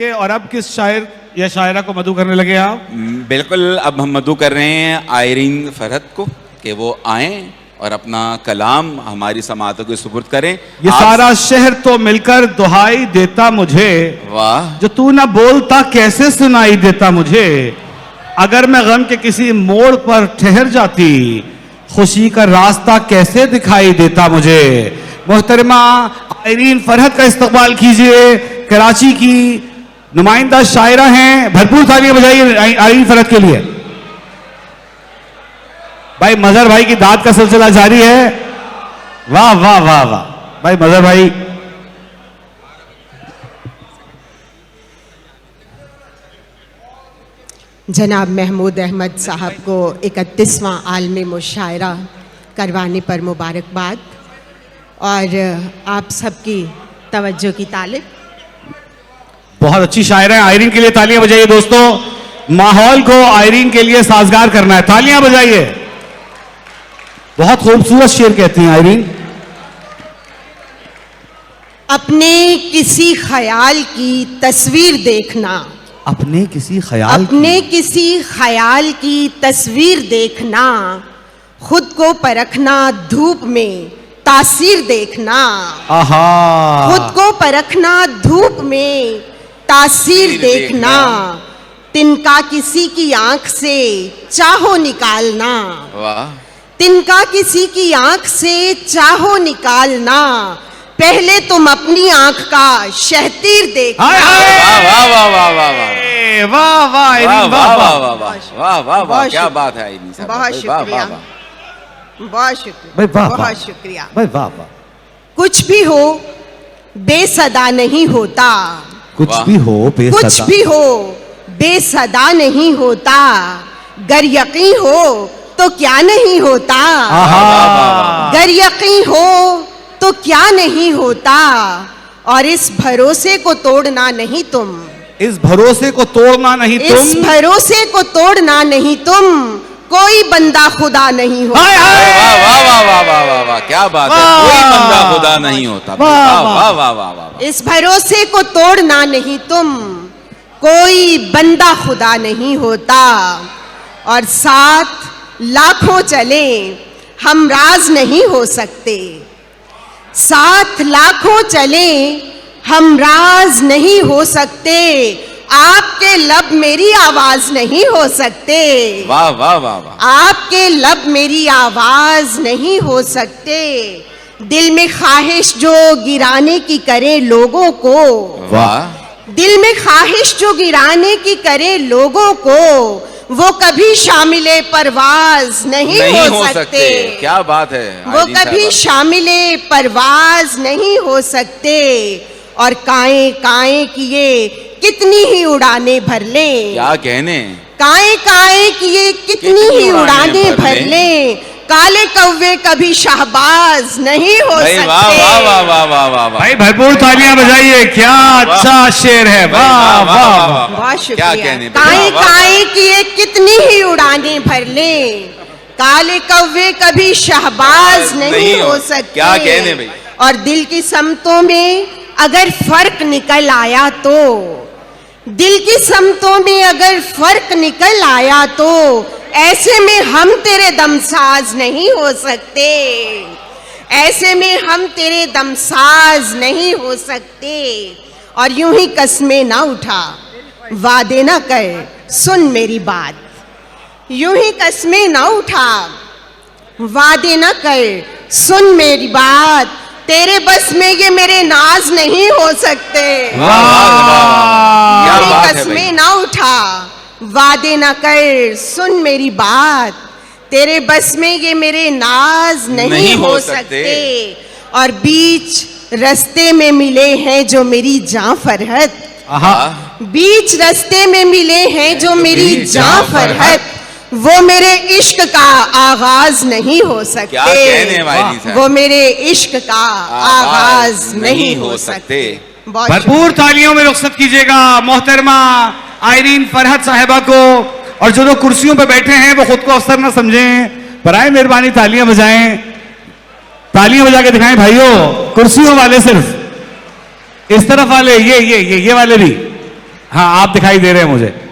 और अब किस शायर या शायरा को मधु करने लगे आप? बिल्कुल, अब हम मधु कर रहे हैं आयरीन फरहत को कि वो आएं और अपना कलाम हमारी समातों को सुपुर्द करें। ये सारा शहर तो मिलकर दुहाई देता मुझे, वाह, जो तू ना बोलता कैसे सुनाई देता मुझे। अगर मैं गम के किसी मोड़ पर ठहर जाती, खुशी का रास्ता कैसे दिखाई देता मुझे। मोहतरमा आयरीन फरहत का इस्तकबाल कीजिए। कराची की नुमाइंदा शायरा हैं, भरपूर तालियां बजाइए आयरीन फरहत के लिए। भाई मजहर भाई की दाद का सिलसिला जारी है। वाह वाह वाह वाह भाई मजहर भाई। जनाब महमूद अहमद साहब को 31वां आलमी मुशायरा करवाने पर मुबारकबाद और आप सबकी तवज्जो की तालिब। बहुत अच्छी शायरा है, आयरीन के लिए तालियां बजाइए दोस्तों। माहौल को आयरीन के लिए साजगार करना है, तालियां बजाइए। बहुत खूबसूरत शेर कहती हैं आयरीन। अपने किसी ख्याल की तस्वीर देखना, अपने किसी ख्याल की तस्वीर देखना, खुद को परखना धूप में तासीर देखना। आहा, खुद को परखना धूप में तासीर देखना, तिनका किसी की आंख से चाहो निकालना। वाह, तिनका किसी की आंख से चाहो निकालना, पहले तुम अपनी आंख का शहतीर देखना। वाह वाह वाह वाह वाह वाह वाह आयरीन, वाह वाह वाह वाह वाह वाह, क्या बात है आयरीन साहब, बहुत शुक्रिया, बहुत शुक्रिया, बहुत शुक्रिया भाई, वाह वाह। कुछ भी हो बेसदा नहीं होता, कुछ भी हो बेसदा नहीं होता, गर यकीन हो तो क्या नहीं होता। गर यकीन हो तो क्या नहीं होता, और इस भरोसे को तोड़ना नहीं तुम, इस भरोसे को तोड़ना नहीं तुम, इस भरोसे को तोड़ना नहीं तुम, कोई बंदा खुदा नहीं होता। वाह वाह वाह वाह वाह वाह वाह, क्या बात है, कोई बंदा खुदा नहीं होता। वाह वाह वाह वाह, इस भरोसे को तोड़ना नहीं तुम, कोई बंदा खुदा नहीं होता। और साथ लाखों चले हम राज नहीं हो सकते, साथ लाखों चले हम राज नहीं हो सकते, आपके लब मेरी आवाज नहीं हो सकते। वाह वाह वाह वाह, आपके लब मेरी आवाज नहीं हो सकते, दिल में ख्वाहिश जो गिराने की करे लोगों को। वाह, दिल में ख्वाहिश जो गिराने की करे लोगों को, वो कभी शामिले परवाज नहीं हो सकते। क्या बात है, वो कभी शामिले परवाज नहीं हो सकते, और काएं काएं किए कितनी ही उड़ाने भर लें। क्या कहने, काएं काएं किए कितनी ही उड़ाने भर लें, काले कौवे कभी शहबाज नहीं हो सकते। वाह वाह वाह वाह वाह वाह, भाई भरपूर तालियां बजाइए, क्या अच्छा शेर है। वाह वाह, बहुत शुक्रिया। क्या कहने, काएं काएं किए कितनी ही उड़ाने भर लें, काले कौवे कभी शहबाज नहीं हो सकते। क्या कहने भाई। और दिल की समतों में अगर फर्क निकल आया तो, दिल की समतों में अगर फर्क निकल आया तो, ऐसे में हम तेरे दमसाज नहीं हो सकते, ऐसे में हम तेरे दमसाज नहीं हो सकते। और यूं ही कस्में ना उठा, वादे ना कर, सुन मेरी बात। यूं ही कस्में ना उठा, वादे ना कर, सुन मेरी बात, तेरे बस में ये मेरे नाज नहीं हो सकते। कस्में ना उठा, वादे ना कर, सुन मेरी बात, तेरे बस में ये मेरे नाज नहीं हो सकते। और बीच रस्ते में मिले हैं जो मेरी जान फरहत, बीच रस्ते में मिले हैं जो मेरी जान फरहत, वो मेरे इश्क का आगाज नहीं हो सकते। क्या कहने वाली साहब, वो मेरे इश्क का आगाज नहीं हो सकते। भरपूर तालियों में रुखसत कीजिएगा मोहतरमा आयरीन फरहत साहिबा को। और जो लोग कुर्सियों पर बैठे हैं वो खुद को अफसर ना समझें, बराए मेहरबानी तालियां बजाएं, तालियां बजा के दिखाएं भाइयों। कुर्सियों वाले सिर्फ इस तरफ वाले, ये वाले भी हाँ आप दिखाई दे रहे हैं मुझे।